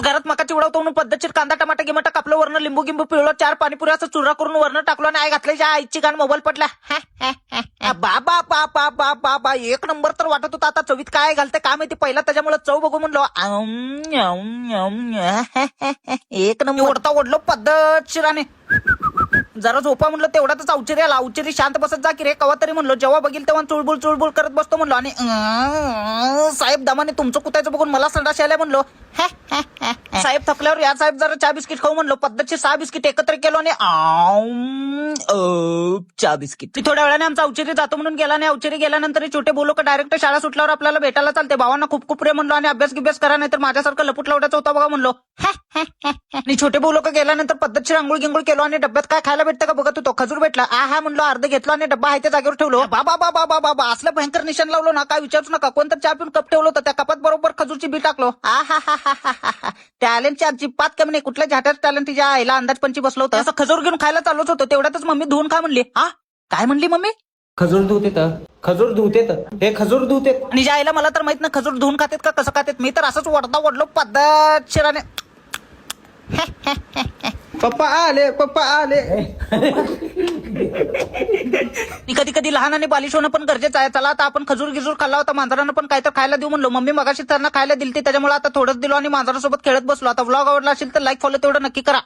घरात मका चिवडवतो म्हणून पद्धतशीर कांदा टमाटा गिमाटा कापलं, वरनं लिंबू गिंबू पिळलं, 4 पाणीपुरी असं चुरा करून वरनं टाकलं आणि आई घातल्याच्या आईची गाण मोबाईल पडला. बाबा बाबा बाबा बाबा एक नंबर तर वाटत होता. आता चवीत काय घालते काय माहिती. पहिला त्याच्यामुळे चव बघू म्हणलो. एक नंबर ओढता ओढलो पद्धतशीराने. जरा झोपा म्हणलं तेवढ्यातच औचिरी आला. औचिरी शांत बसत जा की रे कवा तरी म्हणलो. जेव्हा बघील तेव्हा चुळबुळ चुळबुळ करत बसतो म्हणलो. आणि साहेब दमाने तुमचं कुतायचं बघून मला संडास आल्या म्हणलो. साहेब थकल्यावर या साहेब जरा चहा बिस्किट खाऊ म्हणलो. पद्धतशीर 6 बिस्किट एकत्र केलो आणि चहा बिस्किट. ती थोड्या वेळाने आमचा औचिरी जातो म्हणून गेला. आणि औचिरी गेल्यानंतर छोटे बोलो का डायरेक्ट शाळा सुटल्यावर आपल्याला भेटायला चालते. भावांना खूप खूप रे म्हणलो. आणि अभ्यास गिभ्यास करा नाही तर माझ्यासारखं लपूट लावडायचा होता बघा म्हणलो. आणि छोटे बोलो का गेल्यानंतर पद्धतशीर आंघोळ गिंगोळ केलो. आणि डब्यात काय खायला भेटतं का बघत होतो. खजूर भेटला. हा म्हणलो. अर्ध घेतलो आणि डब्बा आहे त्या जागेवर ठेवलो. बाबा बाबा बाबा बाबा असलं भयंकर निशाण लावलो ना काय विचारूच नका. कोणतं चहा पिऊन कप ठेवलं होतं त्या कपात बरोबर खजूरची बी टाकलो. टॅलेंटची अजिबात कमी नाही. कुठल्या झाट्याचं टॅलेंट तिच्या आईला अंदाज पंची बसलो होतं. असं खजूर घेऊन खायला चालूच होतो. तेवढ्यातच मम्मी धुवून खा म्हणली. काय म्हणली मम्मी. खजूर दूध येतं, खजूर दूध येतं, हे खजूर दूध येत. आणि ज्या आईला मला तर माहित ना खजूर धुवून खातेत का कसं खातेत. मी तर असंच वडदा वडलो पद्धतशीराने. पप्पा आले, पप्पा आले. कधी कधी लहान आणि बालिश होणं पण गरजेचं आहे. चला आता आपण खजूर गिजूर खाल्ला होता. मांजरांना पण काय तर खायला देऊ म्हणलो. मम्मी मगाशी त्यांना खायला दिलती त्याच्यामुळे आता थोडंच दिलो आणि मांजरासोबत खेळत बसलो. आता व्लॉग आवडला असेल तर लाईक फॉलो तेवढं नक्की करा.